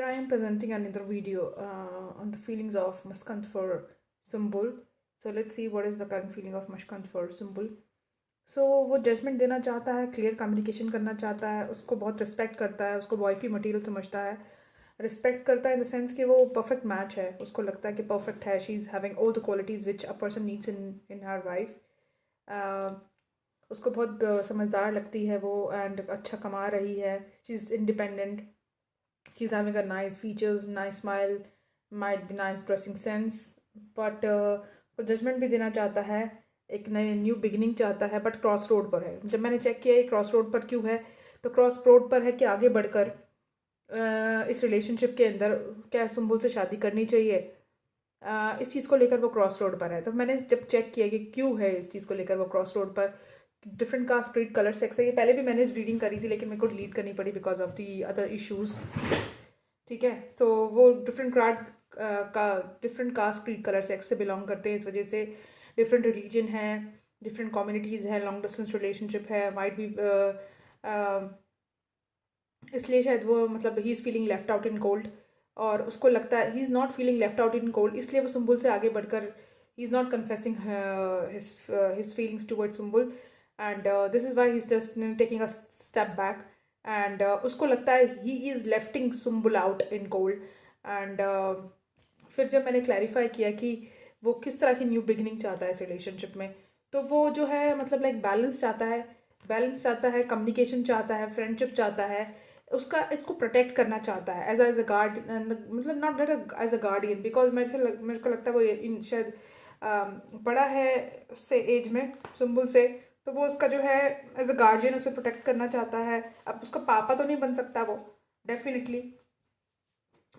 Here I am presenting another video on the feelings of Muskant for Sumbul. So let's see what is the current feeling of Muskant for Sumbul. So वो judgement देना चाहता है, clear communication करना चाहता है, उसको बहुत respect करता है, उसको बॉयफी मटेरियल समझता है, रिस्पेक्ट करता है इन द सेंस कि वो परफेक्ट मैच है, उसको लगता है कि परफेक्ट है, she is having all the qualities which a person needs in her wife. उसको बहुत समझदार लगती है वो, एंड अच्छा कमा रही है, she is independent, he's having a nice features, nice smile, might be nice dressing sense, but वो जजमेंट भी देना चाहता है, एक नए न्यू बिगिनिंग चाहता है, बट क्रॉस रोड पर है. जब मैंने चेक किया ये क्रॉस रोड पर क्यों है, तो क्रॉस रोड पर है कि आगे बढ़कर इस रिलेशनशिप के अंदर क्या सुम्बुल से शादी करनी चाहिए, इस चीज़ को लेकर वो क्रॉस रोड पर है. तो मैंने जब चेक किया कि क्यों है इस चीज़ को लेकर वो क्रॉस रोड पर, different caste creed colour sex है, ये पहले भी मैंने रीडिंग करी थी लेकिन मेरे को डिलीट करनी पड़ी because of the other issues. ठीक है, तो वो different caste creed colour sex से बिलोंग करते हैं, इस वजह से डिफरेंट रिलीजन है, डिफरेंट कम्युनिटीज़ है, लॉन्ग डिस्टेंस रिलेशनशिप है, माइट बी इसलिए शायद वो मतलब he is feeling left out in cold, और उसको लगता है ही is not feeling left out in cold, इसलिए वो सुम्बुल से आगे बढ़कर ही is not confessing his feelings towards Sumbul, and this is why he is just taking a step back, and उसको लगता है he is lifting Sumbul out in cold. And फिर जब मैंने क्लैरिफाई किया कि वो किस तरह की न्यू बिगिनिंग चाहता है इस रिलेशनशिप में, तो वो जो है मतलब लाइक बैलेंस चाहता है, कम्युनिकेशन चाहता है, फ्रेंडशिप चाहता है, उसका इसको प्रोटेक्ट करना चाहता है एज अ गार्ड, मतलब not that as a guardian, because मेरे को लगता है वो शायद बड़ा है उससे एज में, सुम्बुल से, तो वो उसका जो है एज अ गार्जियन उसे प्रोटेक्ट करना चाहता है. अब उसका पापा तो नहीं बन सकता वो डेफिनेटली,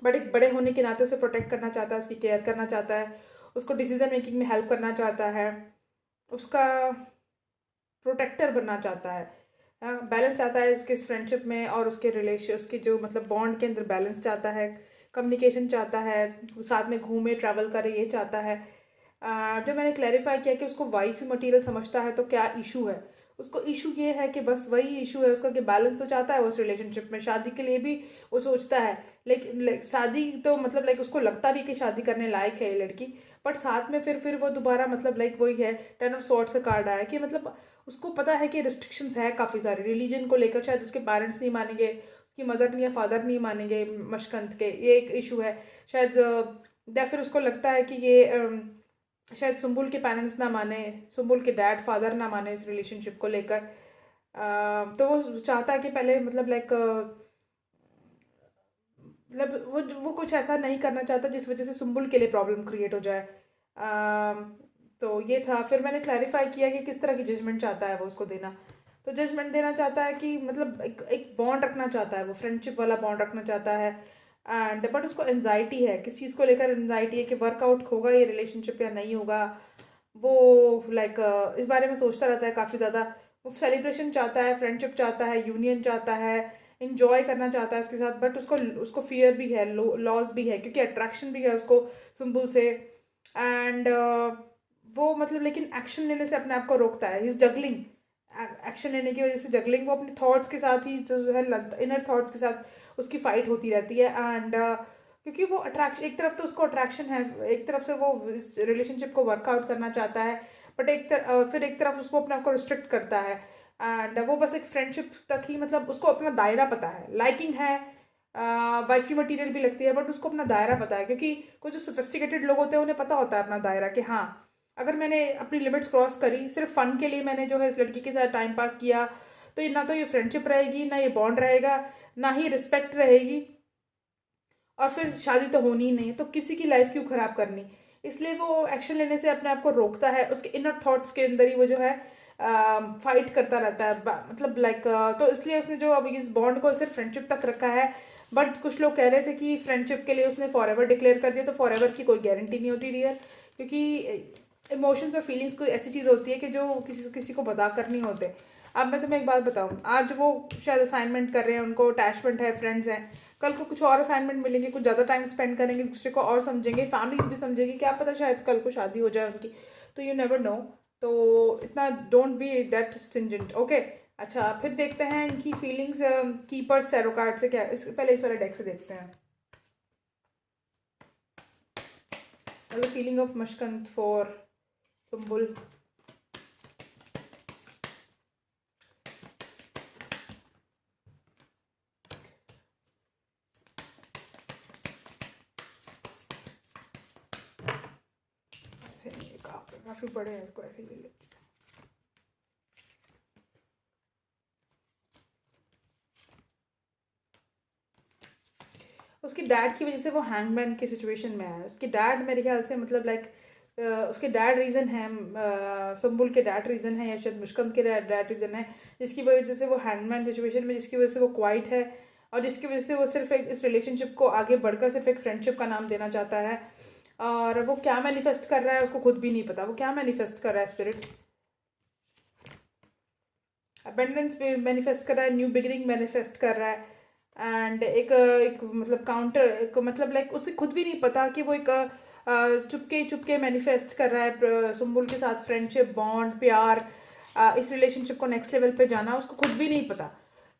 बट एक बड़े होने के नाते उसे प्रोटेक्ट करना चाहता है, उसकी केयर करना चाहता है, उसको डिसीजन मेकिंग में हेल्प करना चाहता है, उसका प्रोटेक्टर बनना चाहता है, बैलेंस चाहता है उसके फ्रेंडशिप में और उसके रिलेशन, उसके जो मतलब बॉन्ड के अंदर बैलेंस चाहता है, कम्युनिकेशन चाहता है, साथ में घूमे ट्रैवल करे, ये चाहता है. जब मैंने क्लैरिफाई किया कि उसको वाइफ ही मटेरियल समझता है तो क्या इशू है, उसको इशू ये है कि बस वही इशू है उसका कि बैलेंस तो चाहता है उस रिलेशनशिप में, शादी के लिए भी वो सोचता है, लेकिन शादी तो मतलब लाइक उसको लगता भी कि शादी करने लायक है ये लड़की, बट साथ में फिर वो दोबारा मतलब लाइक वही है, 10 ऑफ सॉर्ड्स का कार्ड आया कि मतलब उसको पता है कि रिस्ट्रिक्शंस है काफ़ी सारे रिलीजन को लेकर, शायद उसके पेरेंट्स नहीं मानेंगे, उसकी मदर या फादर नहीं मानेंगे मशकंत के, ये एक इशू है शायद, या फिर उसको लगता है कि ये शायद सुम्बुल के पेरेंट्स ना माने, सुम्बुल के डैड फादर ना माने इस रिलेशनशिप को लेकर. तो वो चाहता है कि पहले मतलब लाइक मतलब वो कुछ ऐसा नहीं करना चाहता जिस वजह से सुम्बुल के लिए प्रॉब्लम क्रिएट हो जाए. तो ये था. फिर मैंने क्लैरिफाई किया कि किस तरह की जजमेंट चाहता है वो उसको देना, तो जजमेंट देना चाहता है कि मतलब एक बॉन्ड रखना चाहता है, वो फ्रेंडशिप वाला बॉन्ड रखना चाहता है, एंड बट उसको एनजाइटी है, किस चीज़ को लेकर एनजाइटी है कि वर्कआउट होगा ये रिलेशनशिप या नहीं होगा, वो लाइक इस बारे में सोचता रहता है काफ़ी ज़्यादा. वो सेलिब्रेशन चाहता है, फ्रेंडशिप चाहता है, यूनियन चाहता है, इंजॉय करना चाहता है उसके साथ, बट उसको उसको फियर भी है, लॉस भी है, क्योंकि अट्रैक्शन भी है उसको सुम्बुल से, एंड वो मतलब लेकिन एक्शन लेने से अपने आप को रोकता है, इज जगलिंग, एक्शन लेने की वजह से जगलिंग, वो अपने थॉट्स के साथ ही जो है इनर थॉट्स के साथ उसकी फाइट होती रहती है. एंड क्योंकि वो अट्रैक्शन, एक तरफ तो उसको अट्रैक्शन है, एक तरफ से वो इस रिलेशनशिप को वर्कआउट करना चाहता है, बट फिर एक तरफ उसको अपने आप को रिस्ट्रिक्ट करता है, एंड वो बस एक फ्रेंडशिप तक ही, मतलब उसको अपना दायरा पता है, लाइकिंग है, वाइफी मटेरियल भी लगती है, बट उसको अपना दायरा पता है, क्योंकि कुछ जो सोफिस्टिकेटेड लोग होते हैं उन्हें पता होता है अपना दायरा कि हाँ, अगर मैंने अपनी लिमिट्स क्रॉस करी, सिर्फ फन के लिए मैंने जो है इस लड़की के साथ टाइम पास किया, तो ये ना तो ये फ्रेंडशिप रहेगी, ना ये बॉन्ड रहेगा, ना ही रिस्पेक्ट रहेगी, और फिर शादी तो होनी ही नहीं, तो किसी की लाइफ क्यों ख़राब करनी. इसलिए वो एक्शन लेने से अपने आप को रोकता है, उसके इनर थॉट्स के अंदर ही वो जो है फाइट करता रहता है, मतलब लाइक, तो इसलिए उसने जो अब इस बॉन्ड को सिर्फ फ्रेंडशिप तक रखा है. बट कुछ लोग कह रहे थे कि फ्रेंडशिप के लिए उसने फॉर एवर डिक्लेयर कर दिया, तो फॉर एवर की कोई गारंटी नहीं होती रियल, क्योंकि इमोशंस और फीलिंग्स कोई ऐसी चीज़ होती है कि जो किसी किसी को बता कर नहीं होते. अब मैं तुम्हें एक बात बताऊँ, आज वो शायद असाइनमेंट कर रहे हैं, उनको अटैचमेंट है, फ्रेंड्स हैं, कल को कुछ और असाइनमेंट मिलेंगे, कुछ ज़्यादा टाइम स्पेंड करेंगे, दूसरे को और समझेंगे, फैमिलीज भी समझेंगी, क्या पता शायद कल को शादी हो जाए उनकी, तो यू नेवर नो. तो इतना don't be that stringent, okay. अच्छा, फिर देखते हैं इनकी फीलिंग्स कीपर्स टैरो कार्ड से क्या, पहले इस वाले डेक से देखते हैं. द फीलिंग ऑफ मशकंद फॉर सुम्बुल। ऐसे नहीं, काफ़ी बड़े हैं, इसको ऐसे ही ले लेती हूँ। उसकी डैड की वजह से वो हैंगमैन की सिचुएशन में है। उसकी डैड मेरे ख्याल से मतलब लाइक उसके डैड रीज़न है, सुम्बुल के डैड रीज़न है या शायद मुश्कंद के डैड रीज़न है, जिसकी वजह से वो हैंगमैन सिचुएशन में, जिसकी वजह से वो क्वाइट है और जिसकी वजह से वो सिर्फ एक इस रिलेशनशिप को आगे बढ़कर सिर्फ एक फ्रेंडशिप का नाम देना चाहता है। और वो क्या मैनिफेस्ट कर रहा है उसको खुद भी नहीं पता। वो क्या मैनिफेस्ट कर रहा है? स्पिरिट्स अबेंडेंस मैनिफेस्ट कर रहा है, न्यू बिगिनिंग मैनिफेस्ट कर रहा है, एंड एक मतलब काउंटर, एक मतलब लाइक उसे खुद भी नहीं पता कि वो एक चुपके चुपके मैनिफेस्ट कर रहा है सुम्बुल के साथ फ्रेंडशिप, बॉन्ड, प्यार, इस रिलेशनशिप को नेक्स्ट लेवल पे जाना उसको खुद भी नहीं पता।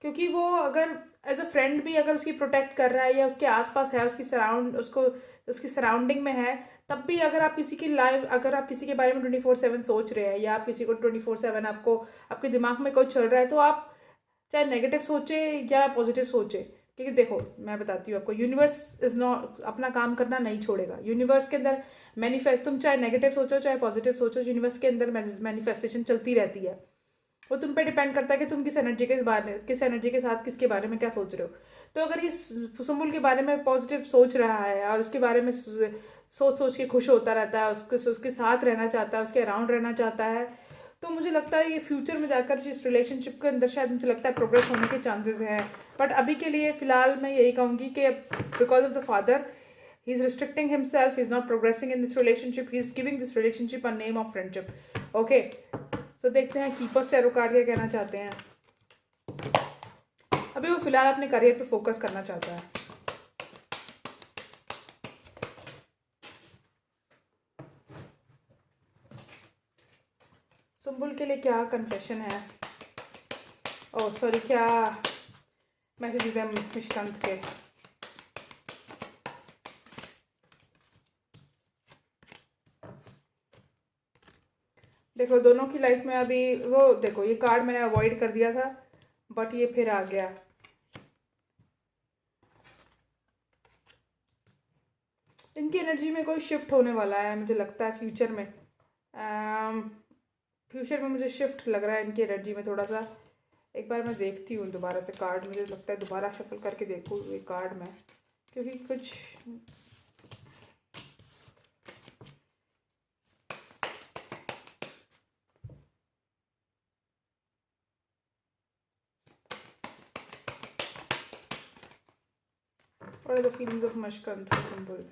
क्योंकि वो अगर एज अ फ्रेंड भी अगर उसकी प्रोटेक्ट कर रहा है या उसके आसपास है, उसकी सराउंडिंग में है, तब भी अगर आप किसी की लाइफ, अगर आप किसी के बारे में 24/7 सोच रहे हैं या आप किसी को 24/7 आपको आपके दिमाग में कोई चल रहा है, तो आप चाहे नेगेटिव सोचे या पॉजिटिव सोचे। क्योंकि देखो मैं बताती हूँ आपको, यूनिवर्स इज नॉट अपना काम करना नहीं छोड़ेगा। यूनिवर्स के अंदर मैनिफेस्ट, तुम चाहे नेगेटिव सोचो चाहे पॉजिटिव सोचो, यूनिवर्स के अंदर मैनिफेस्टेशन चलती रहती है। वो तुम पे डिपेंड करता है कि तुम किस एनर्जी के साथ किसके बारे में क्या सोच रहे हो। तो अगर ये सुम्बुल के बारे में पॉजिटिव सोच रहा है और उसके बारे में सोच सोच के खुश होता रहता है, उसके साथ रहना चाहता है, उसके अराउंड रहना चाहता है, तो मुझे लगता है ये फ्यूचर में जाकर जिस रिलेशनशिप के अंदर शायद मुझे लगता है प्रोग्रेस होने के चांसेस हैं। बट अभी के लिए फ़िलहाल मैं यही कहूँगी कि because of the father he is restricting himself, he is not progressing in this relationship, he is giving this relationship a name of friendship. Okay, so देखते हैं कीपर्स टैरो कार्ड क्या कहना चाहते हैं। अभी वो फिलहाल अपने करियर पे फोकस करना चाहता है। सुम्बुल के लिए क्या कन्फेशन है, ओह सॉरी, क्या मैसेजेस हैं निष्कांत के? देखो दोनों की लाइफ में अभी वो, देखो ये कार्ड मैंने अवॉइड कर दिया था बट ये फिर आ गया। इनकी एनर्जी में कोई शिफ्ट होने वाला है मुझे लगता है फ्यूचर में। फ्यूचर में मुझे शिफ्ट लग रहा है इनकी एनर्जी में थोड़ा सा। एक बार मैं देखती हूँ दोबारा से कार्ड, मुझे लगता है दोबारा शफल करके देखूँ ये कार्ड में, क्योंकि कुछ What are the feelings of Mashkand for Sumbul?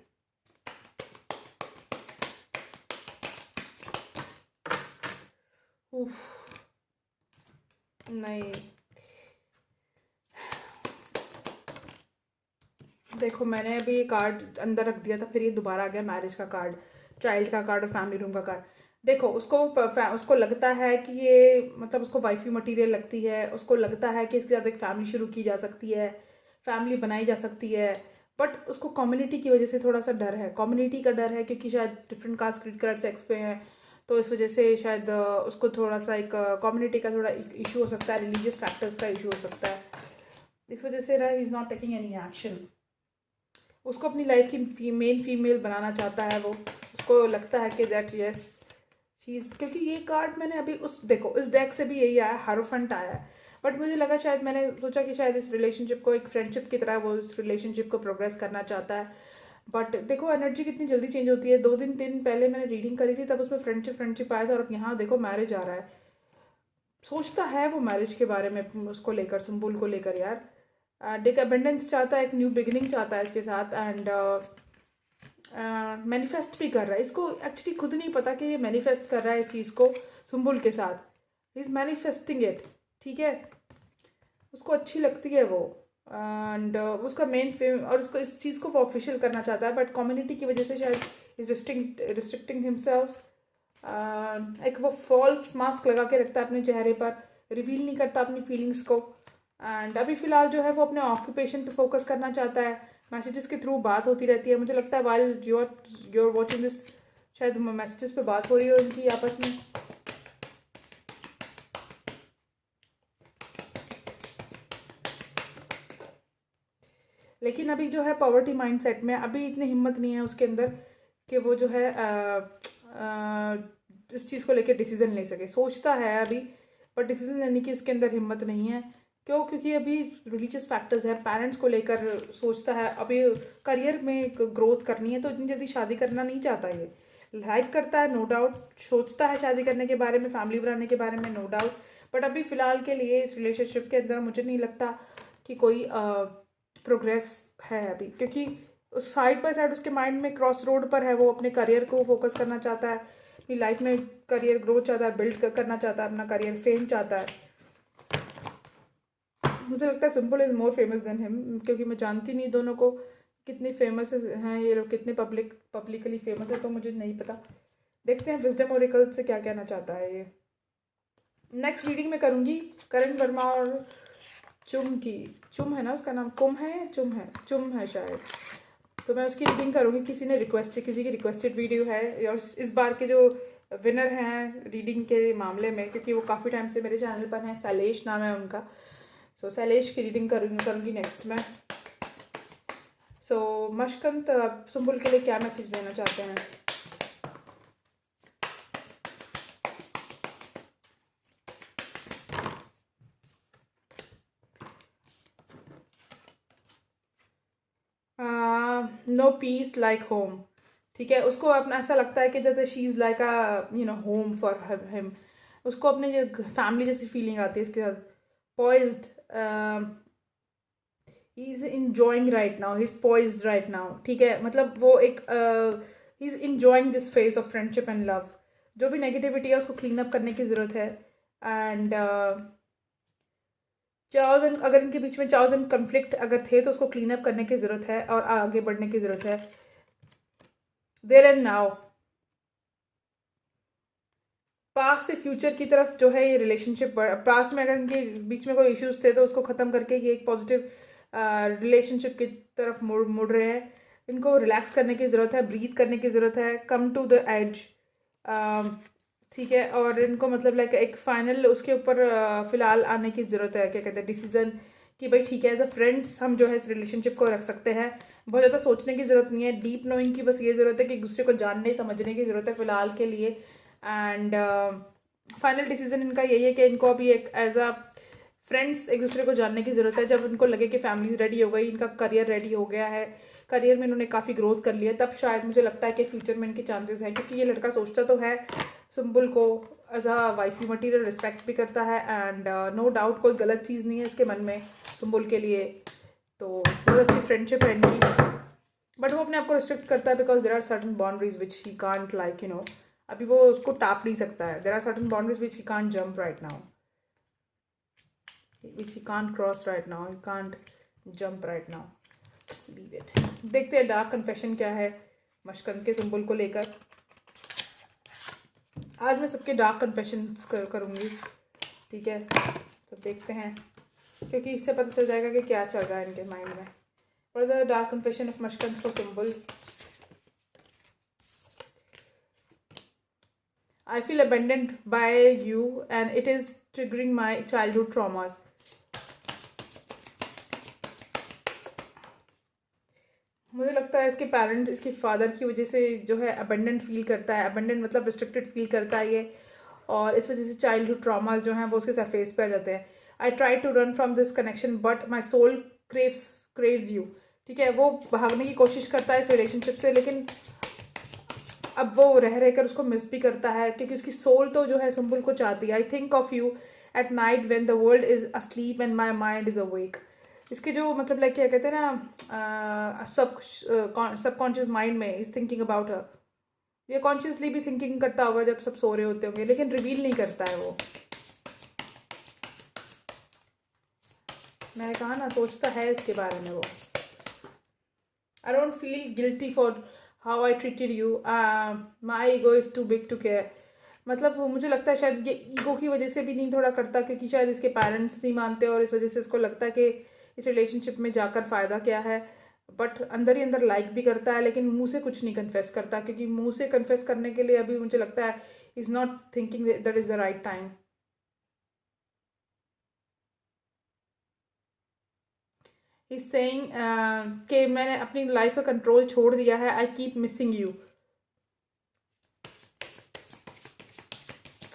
नहीं, देखो मैंने अभी ये कार्ड अंदर रख दिया था, फिर ये दोबारा आ गया, मैरिज का कार्ड, चाइल्ड का कार्ड और फैमिली रूम का कार्ड। देखो उसको लगता है कि ये मतलब उसको वाइफी मटेरियल लगती है, उसको लगता है कि इसके साथ एक फैमिली शुरू की जा सकती है, फैमिली बनाई जा सकती है। बट उसको कम्युनिटी की वजह से थोड़ा सा डर है, कम्युनिटी का डर है, क्योंकि शायद different caste credit card sex पे हैं, तो इस वजह से शायद उसको थोड़ा सा एक कम्युनिटी का थोड़ा इशू हो सकता है, रिलीजियस फैक्टर्स का इशू हो सकता है। इस वजह से ही is not taking any action. उसको अपनी लाइफ की मेन फीमेल बनाना चाहता है वो, उसको लगता है कि दैट यस चीज़, क्योंकि ये कार्ड मैंने अभी देखो इस डेक से भी यही आया, हारोफेंट आया है। बट मुझे लगा शायद, मैंने सोचा कि शायद इस रिलेशनशिप को एक फ्रेंडशिप की तरह वो इस रिलेशनशिप को प्रोग्रेस करना चाहता है। बट देखो एनर्जी कितनी जल्दी चेंज होती है। 2 दिन पहले मैंने रीडिंग करी थी, तब उसमें फ्रेंडशिप आया था, और अब यहाँ देखो मैरिज आ रहा है। सोचता है वो मैरिज के बारे में, उसको लेकर, सुम्बुल को लेकर यार। डेक अबेंडेंस चाहता है, एक न्यू बिगिनिंग चाहता है इसके साथ, एंड मैनिफेस्ट भी कर रहा है। इसको एक्चुअली खुद नहीं पता कि ये मैनिफेस्ट कर रहा है इस चीज़ को सुम्बुल के साथ, इज़ मैनिफेस्टिंग इट, ठीक है। उसको अच्छी लगती है वो, एंड उसका मेन फेम, और उसको इस चीज़ को वो ऑफिशियल करना चाहता है, बट कम्युनिटी की वजह से शायद इज रिस्ट्रिक्टिंग हिमसेल्फ। एक वो फॉल्स मास्क लगा के रखता है अपने चेहरे पर, रिवील नहीं करता अपनी फीलिंग्स को। एंड अभी फ़िलहाल जो है वो अपने ऑक्यूपेशन पे फोकस करना चाहता है, मैसेजेस के थ्रू बात होती रहती है। मुझे लगता है while you are watching this शायद मैसेजेस पे बात हो रही हो उनकी आपस में। लेकिन अभी जो है पॉवर्टी माइंडसेट में, अभी इतनी हिम्मत नहीं है उसके अंदर कि वो जो है इस चीज़ को लेकर डिसीजन ले सके। सोचता है अभी, पर डिसीजन लेने की उसके अंदर हिम्मत नहीं है। क्यों? क्योंकि अभी रिलीजियस फैक्टर्स है, पेरेंट्स को लेकर सोचता है, अभी करियर में ग्रोथ करनी है, तो इतनी जल्दी शादी करना नहीं चाहता। ये लाइक करता है नो डाउट, सोचता है शादी करने के बारे में, फैमिली बनाने के बारे में नो डाउट, बट अभी फ़िलहाल के लिए इस रिलेशनशिप के अंदर मुझे नहीं लगता कि कोई प्रोग्रेस है अभी, क्योंकि उस साइड बाय साइड उसके माइंड में क्रॉस रोड पर है। वो अपने करियर को फोकस करना चाहता है, अपनी लाइफ में करियर ग्रोथ चाहता है, बिल्ड करना चाहता है अपना करियर, फेम चाहता है। मुझे लगता है simple is more famous than him, क्योंकि मैं जानती नहीं दोनों को कितनी फेमस हैं ये लोग, कितने पब्लिकली फेमस है, तो मुझे नहीं पता। देखते हैं विजडम ओरेकल से क्या कहना चाहता है ये। नेक्स्ट रीडिंग में करूँगी करण वर्मा और चुम की। चुम है ना उसका नाम? कुम है, चुम है, चुम है शायद। तो मैं उसकी रीडिंग करूँगी। किसी की रिक्वेस्टेड वीडियो है, और इस बार के जो विनर हैं रीडिंग के मामले में, क्योंकि वो काफ़ी टाइम से मेरे चैनल पर हैं, शैलेश नाम है उनका। सो शैलेश की रीडिंग करूँगी नेक्स्ट में। सो मशकंत सुंबुल के लिए क्या मैसेज देना चाहते हैं? No peace like home. ठीक है, उसको अपना ऐसा लगता है कि जैसे she is like a home for him. उसको अपने फैमिली जैसी फीलिंग आती है इसके साथ। Poised, he is enjoying right now, he is poised right now. ठीक है, मतलब वो एक he is enjoying this phase of friendship and love. जो भी नेगेटिविटी है उसको क्लीन अप करने की ज़रूरत है। एंड चाउज एंड, अगर इनके बीच में चाउज एंड कन्फ्लिक्ट अगर थे तो उसको क्लीन अप करने की ज़रूरत है और आगे बढ़ने की ज़रूरत है। देयर एंड नाउ, पास्ट से फ्यूचर की तरफ जो है ये रिलेशनशिप। पास्ट में अगर इनके बीच में कोई इश्यूज थे तो उसको ख़त्म करके ये एक पॉजिटिव रिलेशनशिप की तरफ मुड़ रहे हैं। इनको रिलैक्स करने की ज़रूरत है, ब्रीथ करने की ज़रूरत है, कम टू द एज। ठीक है, और इनको मतलब लाइक एक फाइनल उसके ऊपर फ़िलहाल आने की ज़रूरत है, क्या कहते हैं, डिसीजन, कि भाई ठीक है एज अ फ्रेंड्स हम जो है इस रिलेशनशिप को रख सकते हैं। बहुत ज़्यादा सोचने की ज़रूरत नहीं है, डीप नोइंग की बस ये ज़रूरत है कि एक दूसरे को जानने समझने की ज़रूरत है फ़िलहाल के लिए। एंड फाइनल डिसीजन इनका यही है कि इनको अभी एक एज अ फ्रेंड्स एक दूसरे को जानने की ज़रूरत है। जब इनको लगे कि फैमिलीज रेडी हो गई, इनका करियर रेडी हो गया है, करियर में इन्होंने काफ़ी ग्रोथ कर लिया, तब शायद मुझे लगता है कि फ्यूचर में इनके चांसेस हैं। क्योंकि ये लड़का सोचता तो है सुंबुल को as a wifey material, respect भी करता है, एंड नो डाउट कोई गलत चीज़ नहीं है इसके मन में सुंबुल के लिए। तो बहुत अच्छी फ्रेंडशिप है इनकी, बट वो अपने आप को रिस्ट्रिक्ट करता है because there are certain boundaries which he can't like अभी वो उसको टाप नहीं सकता है। There are certain boundaries which he can't jump right now, which he can't cross right now, he can't jump right now. Leave it. देखते हैं dark confession क्या है मशकंद के सुंबुल को लेकर। आज मैं सबके डार्क कन्फेशन करूँगी, ठीक है, तो देखते हैं, क्योंकि इससे पता चल जाएगा कि क्या चल रहा है इनके माइंड में। What is the dark confession of Mashkand for Sumbul? I feel abandoned by you and it is triggering my childhood traumas. मुझे लगता है इसके पेरेंट्स, इसके फादर की वजह से जो है अबेंडेंट फील करता है। अबेंडेंट मतलब रिस्ट्रिक्टेड फील करता है ये, और इस वजह से चाइल्डहुड ट्रॉमास जो हैं वो उसके सरफेस पे आ जाते हैं। I try to run from this connection but my soul craves you. ठीक है, वो भागने की कोशिश करता है इस रिलेशनशिप से, लेकिन अब वो रह रहकर उसको मिस भी करता है, क्योंकि उसकी सोल तो जो है सुंबुल को चाहती है। I think of you at night when the world is asleep and my mind is awake. इसके जो मतलब लाइक क्या कहते हैं ना, सबकॉन्शियस माइंड में इज थिंकिंग अबाउट हर। ये कॉन्शियसली भी थिंकिंग करता होगा जब सब सो रहे होते होंगे, लेकिन रिवील नहीं करता है वो। मैंने कहा ना, सोचता है इसके बारे में वो। I don't feel guilty for how I treated you, my ego is too big to care. मतलब मुझे लगता है शायद ये ईगो की वजह से भी नहीं थोड़ा करता, क्योंकि शायद इसके पेरेंट्स नहीं मानते और इस वजह से इसको लगता है कि इस रिलेशनशिप में जाकर फ़ायदा क्या है। बट अंदर ही अंदर लाइक भी करता है, लेकिन मुंह से कुछ नहीं कन्फेस करता, क्योंकि मुंह से कन्फेस करने के लिए अभी मुझे लगता है is not thinking that is the right time. Is saying कि मैंने अपनी लाइफ का कंट्रोल छोड़ दिया है, I keep missing you,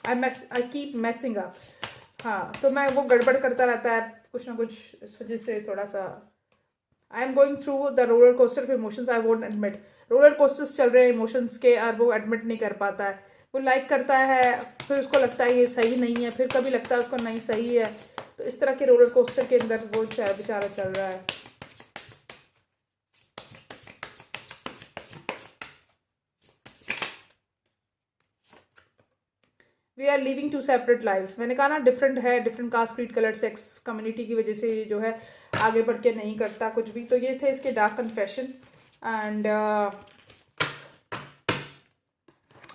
I keep मैसिंग up. हाँ, तो मैं वो गड़बड़ करता रहता है कुछ ना कुछ, इस वजह से थोड़ा सा I am going through the roller coaster of emotions, I won't admit. Roller coasters चल रहे हैं इमोशंस के, और वो एडमिट नहीं कर पाता है। वो लाइक करता है, फिर उसको लगता है ये सही नहीं है, फिर कभी लगता है उसको नहीं सही है। तो इस तरह के रोलर कोस्टर के अंदर वो बेचारा चल रहा है। We are living two separate lives, मैंने कहा ना डिफरेंट है, different caste creed colour sex community की वजह से जो है आगे बढ़ के नहीं करता कुछ भी। तो ये थे इसके डार्क कन्फेशन। एंड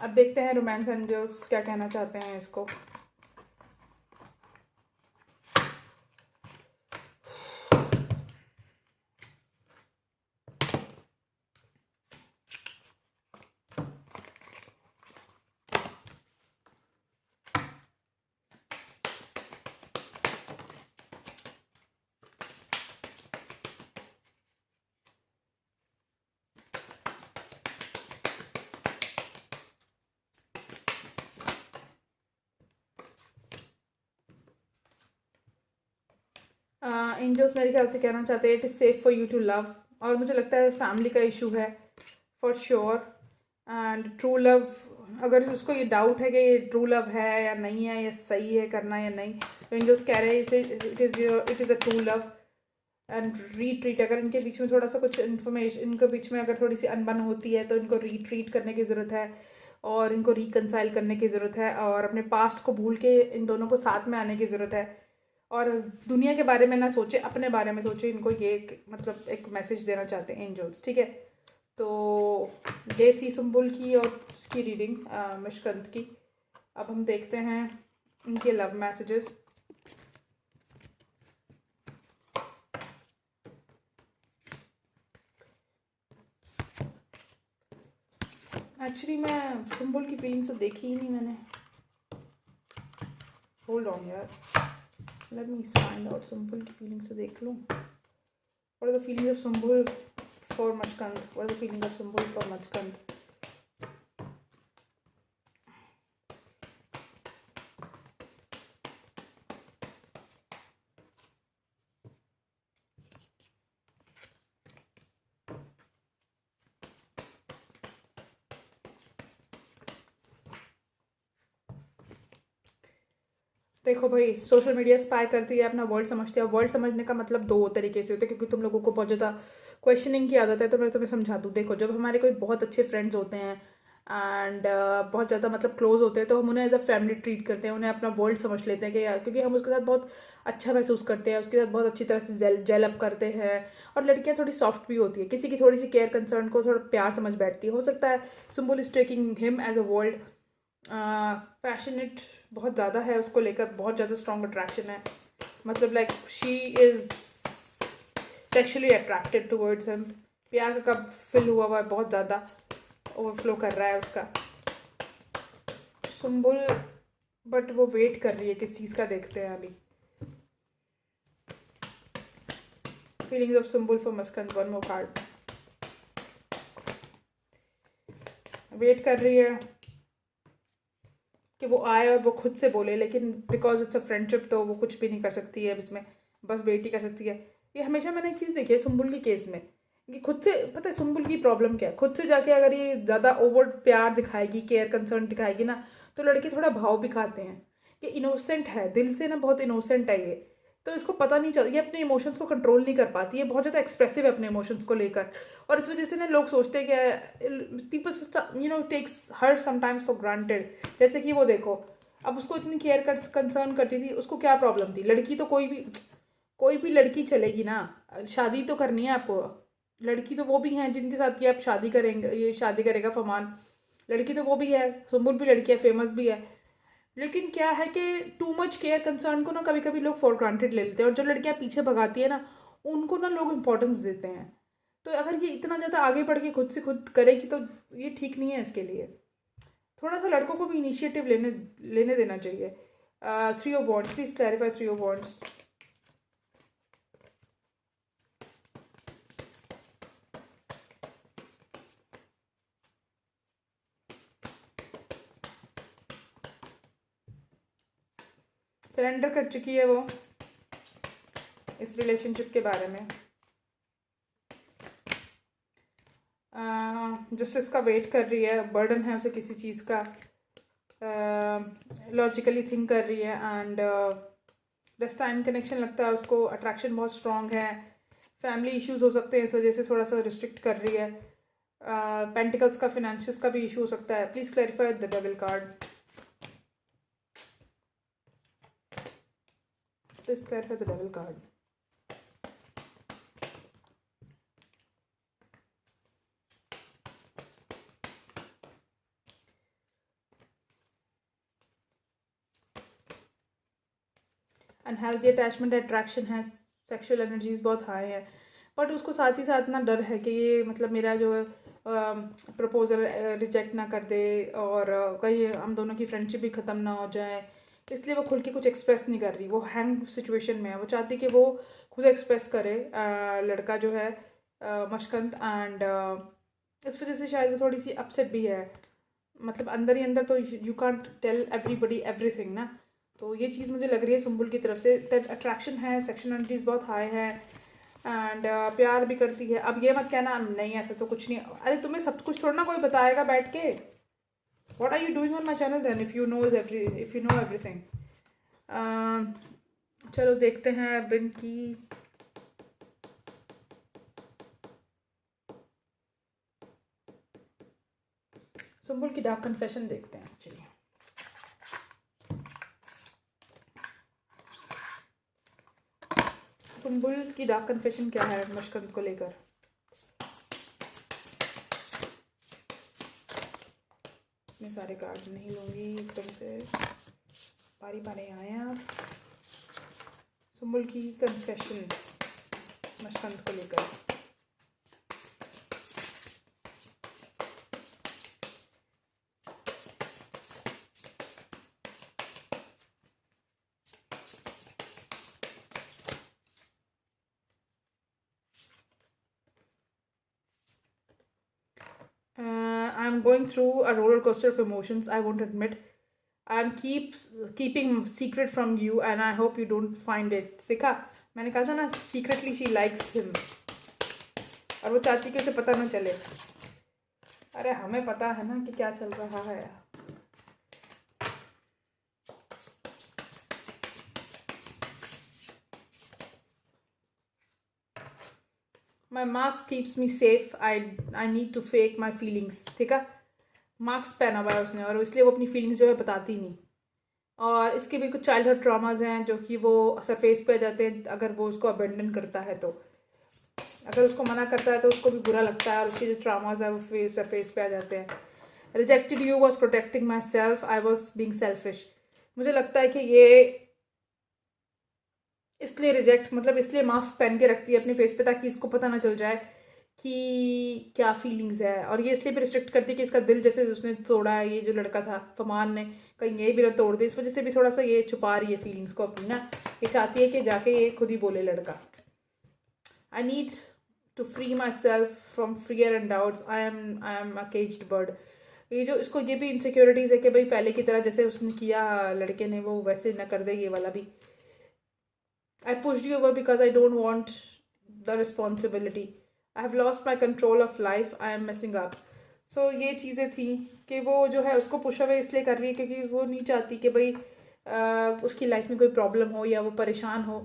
अब देखते हैं रोमांस एंजल्स क्या कहना चाहते हैं इसको। एंजल्स मेरे ख्याल से कहना चाहते हैं it is safe for you to love, और मुझे लगता है फैमिली का इशू है for sure. And true love, अगर उसको ये डाउट है कि ये ट्रू लव है या नहीं है, या सही है करना या नहीं, तो एंजल्स कह रहे हैं it is a true love and retreat. अगर इनके बीच में थोड़ा सा कुछ इन्फॉर्मेशन, इनके बीच में अगर थोड़ी सी अनबन होती है, तो इनको रीट्रीट करने की ज़रूरत है, और इनको रिकनसाइल करने की ज़रूरत है, और अपने पास्ट को भूल के इन दोनों को साथ में आने की ज़रूरत है। और दुनिया के बारे में ना सोचे, अपने बारे में सोचे। इनको ये मतलब एक मैसेज देना चाहते हैं एंजल्स, ठीक है। तो ये थी सुम्बुल की और उसकी रीडिंग मशकंद की। अब हम देखते हैं इनके लव मैसेजेस। एक्चुअली मैं सुम्बुल की फीलिंग्स तो देखी ही नहीं मैंने। होल्ड ऑन यार, let me find out Sumbul की फीलिंग्स तो देख लूँ। What are the feelings of Sumbul for मशकंद? What are the feelings of Sumbul for मशकंद? देखो भाई, सोशल मीडिया स्पाई करती है, अपना वर्ल्ड समझती है। वर्ल्ड समझने का मतलब दो तरीके से होता है, क्योंकि तुम लोगों को बहुत ज़्यादा क्वेश्चनिंग की आदत है। तो मैं तुम्हें समझा दूँ। देखो, जब हमारे कोई बहुत अच्छे फ्रेंड्स होते हैं एंड बहुत ज़्यादा मतलब क्लोज होते हैं, तो हम उन्हें एज अ फैमिली ट्रीट करते हैं, उन्हें अपना वर्ल्ड समझ लेते हैं कि यार, क्योंकि हम उसके साथ बहुत अच्छा महसूस करते हैं, उसके साथ बहुत अच्छी तरह से जेल अप करते हैं। और लड़कियां थोड़ी सॉफ्ट भी होती है, किसी की थोड़ी सी केयर कंसर्न को थोड़ा प्यार समझ बैठती है। हो सकता है Sumbul is taking him as a world. Passionate बहुत ज़्यादा है उसको लेकर, बहुत ज़्यादा स्ट्रॉन्ग अट्रैक्शन है। मतलब like she is sexually attracted towards him. प्यार का कब फिल हुआ है, बहुत ज़्यादा ओवरफ्लो कर रहा है उसका सुम्बुल। बट वो वेट कर रही है किस चीज़ का, देखते हैं अभी। फीलिंग्स ऑफ सुम्बुल फॉर मस्कंद, वन मोर कार्ड। वेट कर रही है कि वो आए और वो खुद से बोले, लेकिन बिकॉज इट्स अ फ्रेंडशिप तो वो कुछ भी नहीं कर सकती है इसमें, बस वेट ही कर सकती है। ये हमेशा मैंने एक चीज़ देखी है सुम्बुल के केस में, कि खुद से, पता है सुम्बुल की प्रॉब्लम क्या है, खुद से जाके अगर ये ज़्यादा ओवर प्यार दिखाएगी, केयर कंसर्न दिखाएगी ना, तो लड़के थोड़ा भाव भी खाते हैं। ये इनोसेंट है दिल से ना, बहुत इनोसेंट है ये। तो इसको पता नहीं चल, ये अपने इमोशंस को कंट्रोल नहीं कर पाती है, बहुत ज़्यादा एक्सप्रेसिव है अपने इमोशंस को लेकर। और इस वजह से ना लोग सोचते हैं कि people takes her sometimes for granted. जैसे कि वो देखो, अब उसको इतनी केयर कंसर्न करती थी, उसको क्या प्रॉब्लम थी? लड़की तो कोई भी लड़की चलेगी ना, शादी तो करनी है आपको। लड़की तो वो भी हैं जिनके साथ ये आप शादी करेंगे, ये शादी करेगा फरमान। लड़की तो वो भी है, सुम्बुल भी लड़की है, फेमस भी है। लेकिन क्या है कि टू मच केयर कंसर्न को ना कभी कभी लोग फॉर ग्रांटेड ले लेते हैं, और जो लड़कियां पीछे भगाती है ना, उनको ना लोग इम्पोर्टेंस देते हैं। तो अगर ये इतना ज़्यादा आगे बढ़ के खुद से खुद करेगी तो ये ठीक नहीं है इसके लिए। थोड़ा सा लड़कों को भी इनिशिएटिव लेने लेने देना चाहिए। Three of wands, please clarify three of wands. Surrender कर चुकी है वो इस रिलेशनशिप के बारे में। जस्टिस का वेट कर रही है, बर्डन है उसे किसी चीज़ का, लॉजिकली थिंक कर रही है एंड टाइम कनेक्शन लगता है उसको, अट्रैक्शन बहुत स्ट्रॉन्ग है, फैमिली इश्यूज हो सकते हैं इस वजह से थोड़ा सा रिस्ट्रिक्ट कर रही है, पेंटिकल्स का फिनेंशियस का भी इशू हो सकता है। Please clarify the devil card, please clarify the devil card. Unhealthy attachment attraction है, सेक्सुअल एनर्जीज बहुत हाई है, बट उसको साथ ही साथ ना डर है कि ये मतलब मेरा जो प्रपोजल रिजेक्ट ना कर दे और कहीं हम दोनों की फ्रेंडशिप भी ख़त्म ना हो जाए, इसलिए वो खुल के कुछ एक्सप्रेस नहीं कर रही। वो हैंग सिचुएशन में है, वो चाहती कि वो खुद एक्सप्रेस करे लड़का जो है मशकंद, एंड इस वजह से शायद वो थोड़ी सी अपसेट भी है। मतलब अंदर ही अंदर तो you can't tell everybody everything ना, तो ये चीज़ मुझे लग रही है सुम्बुल की तरफ से। अट्रैक्शन है, सेक्शुअल एनर्जीज बहुत हाई है एंड प्यार भी करती है। अब ये मत कहना नहीं ऐसा तो कुछ नहीं, अरे तुम्हें सब कुछ थोड़ा ना कोई बताएगा बैठ के। What are you doing on my channel then if you know everything. चलो देखते हैं अब इनकी सुम्बुल की डार्क कन्फेशन देखते हैं। चलिए सुम्बुल की डार्क कन्फेशन क्या है मशकंद को लेकर। इतने सारे कार्ड नहीं लूँगी एकदम से, पारी पारी आए हैं आप। सुम्बुल की कन्फेशन मशकंद को लेकर। I'm going through a roller coaster of emotions, I won't admit. I'm keeping secret from you and I hope you don't find it. सीखा, मैंने कहा था ना secretly she likes him, और वो चाहती कि उसे पता ना चले। अरे हमें पता है ना कि क्या चल रहा है। My mask keeps me safe. I need to fake my feelings. ठीक है, मास्क पहना हुआ है उसने और इसलिए वो अपनी फीलिंग्स जो है बताती नहीं। और इसके भी कुछ चाइल्डहुड ट्रॉमाज हैं जो कि वो सरफेस पे आ जाते हैं अगर वो उसको अबेंडन करता है। तो अगर उसको मना करता है तो उसको भी बुरा लगता है और उसके जो ट्रॉमाज है वो फिर सरफेस पे आ जाते हैं। Rejected you was protecting my self, I was being selfish. मुझे लगता है कि ये इसलिए रिजेक्ट मतलब इसलिए मास्क पहन के रखती है अपने फेस पे ताकि इसको पता ना चल जाए कि क्या फीलिंग्स है। और ये इसलिए भी रिस्ट्रिक्ट करती है कि इसका दिल जैसे उसने तोड़ा है, ये जो लड़का था फमान ने, कहीं ये भी ना तोड़ दे, इस वजह से भी थोड़ा सा ये छुपा रही है फीलिंग्स को अपनी ना। ये चाहती है कि जाके ये खुद ही बोले लड़का। I need to free myself from fear and doubts, I am a caged bird. ये जो इसको ये भी इनसिक्योरिटीज़ है कि भाई पहले की तरह जैसे उसने किया लड़के ने वो वैसे न कर दे ये वाला भी। I pushed you over because I don't want the responsibility. I have lost my control of life. I am messing up. So ये चीज़ें थी कि वो जो है उसको पुश अवे इसलिए कर रही है क्योंकि वो नहीं चाहती कि भाई उसकी लाइफ में कोई प्रॉब्लम हो या वो परेशान हो,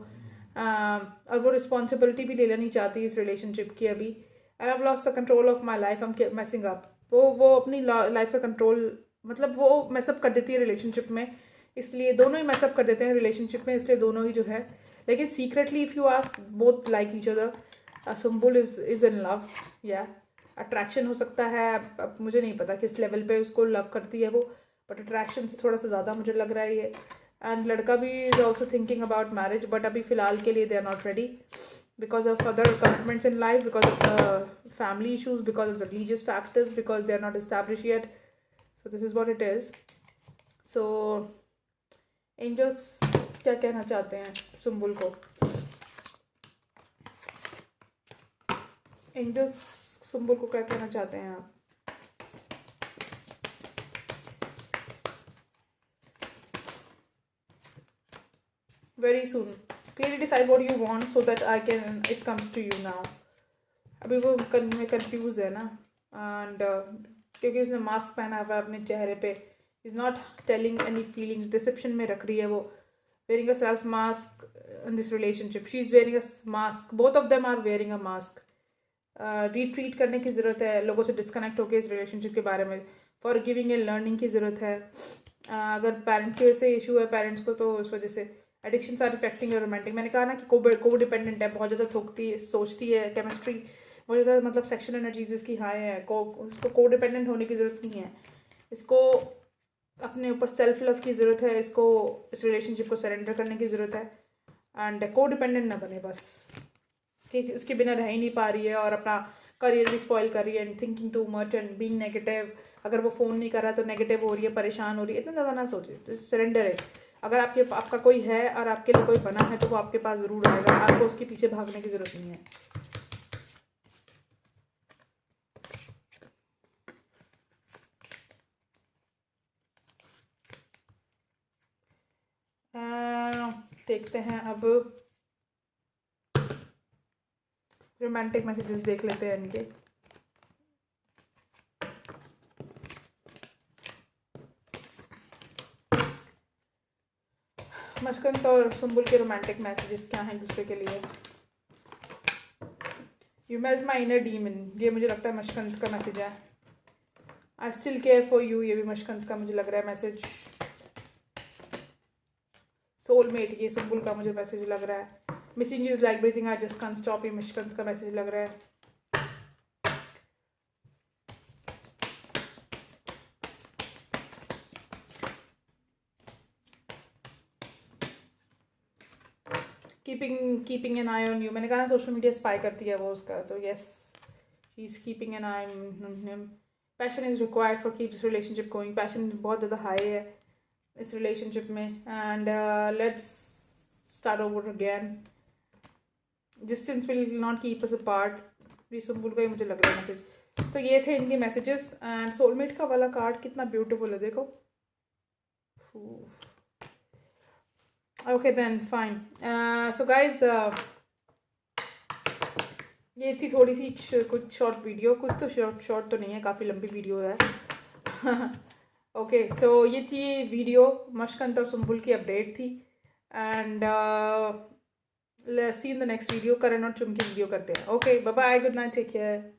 और वो रिस्पॉन्सिबिलिटी भी ले लेनी चाहती है इस रिलेशनशिप की अभी। I have lost the control of my life, I am messing up. वो अपनी लाइफ का कंट्रोल मतलब वो मैसअप कर देती है रिलेशनशिप में, इसलिए दोनों ही मैसअप कर देते हैं रिलेशनशिप में, इसलिए दोनों ही जो है। लेकिन secretly if you ask both like each other. Sumbul is in love, या अट्रैक्शन हो सकता है, अब मुझे नहीं पता किस लेवल पे उसको लव करती है वो, बट अट्रैक्शन से थोड़ा सा ज़्यादा मुझे लग रहा है ये। एंड लड़का भी is also thinking about marriage, but अभी फ़िलहाल के लिए they are not ready. because of other commitments in life, because of the family issues, because of the religious factors, because they are not established yet. So this is what it is. So angels क्या कहना चाहते हैं सुम्बुल को? Angels Sumbul को क्या कहना चाहते हैं आप? Very soon. Clearly decide what you want so that it comes to you now. अभी वो में कंफ्यूज है ना, एंड क्योंकि उसने मास्क पहना हुआ है अपने चेहरे पे, is not telling any feelings, deception में रख रही है वो. Wearing a self mask in this relationship, she is wearing a mask, both of them are wearing a mask. Retreat करने की ज़रूरत है, लोगों से डिस्कनेक्ट होकर इस रिलेशनशिप के बारे में फॉर गिविंग ए लर्निंग की ज़रूरत है. अगर पेरेंट्स की वजह से इशू है पेरेंट्स को, तो उस वजह से एडिक्शंस आर इफेक्टिंग रोमांटिक. मैंने कहा ना कि को डिपेंडेंट है, बहुत ज़्यादा थोकती है, सोचती है, केमिस्ट्री बहुत ज़्यादा, मतलब सेक्शुअल एनर्जीज इसकी हाई है. उसको को डिपेंडेंट होने की ज़रूरत नहीं है, इसको अपने ऊपर सेल्फ लव की ज़रूरत है, इसको इस रिलेशनशिप को सरेंडर करने की ज़रूरत है. एंड को डिपेंडेंट ना बने बस, ठीक. उसके बिना रह ही नहीं पा रही है और अपना करियर भी स्पॉइल कर रही है, and thinking too much and being negative. अगर वो फ़ोन नहीं कर रहा तो नेगेटिव हो रही है, परेशान हो रही है. इतना ज़्यादा ना सोचे, सरेंडर है. अगर आपका कोई है और आपके लिए कोई बना है तो वो आपके पास ज़रूर आएगा, आपको उसके पीछे भागने की ज़रूरत नहीं है. देखते हैं अब रोमांटिक मैसेजेस देख लेते हैं इनके. मशकंत और सुम्बुल के रोमांटिक मैसेजेस क्या हैं दूसरे के लिए? You melt my inner demon, ये मुझे लगता है मशकंत का मैसेज है. I still care for you, ये भी मशकंत का मुझे लग रहा है मैसेज. सोलमेट, ये सुम्बुल का मुझे मैसेज लग रहा है. Missing you is like breathing, I just can't stop, ये मशकंत का मैसेज लग रहा है. Keeping an I on you, मैंने कहा ना सोशल मीडिया स्पाई करती है वो उसका, तो yes she is keeping an I on him. Passion is required for keep this relationship going, passion बहुत ज़्यादा हाई है इस रिलेशनशिप में. And let's start over again, distance will not keep us apart. ये सुम्बुल का ही मुझे लग रहा है मैसेज. तो ये थे इनके मैसेजेस. एंड सोलमेट का वाला कार्ड कितना ब्यूटीफुल है, देखो. Okay then fine. So guys, ये थी थोड़ी सी कुछ शॉर्ट वीडियो, कुछ तो शॉर्ट तो नहीं है, काफ़ी लंबी वीडियो है. ओके सो ये थी वीडियो, मशकंत और सुम्बुल की अपडेट थी. And see in the next video. Karan और चुम की वीडियो करते हैं. Okay bye bye, good night, take care.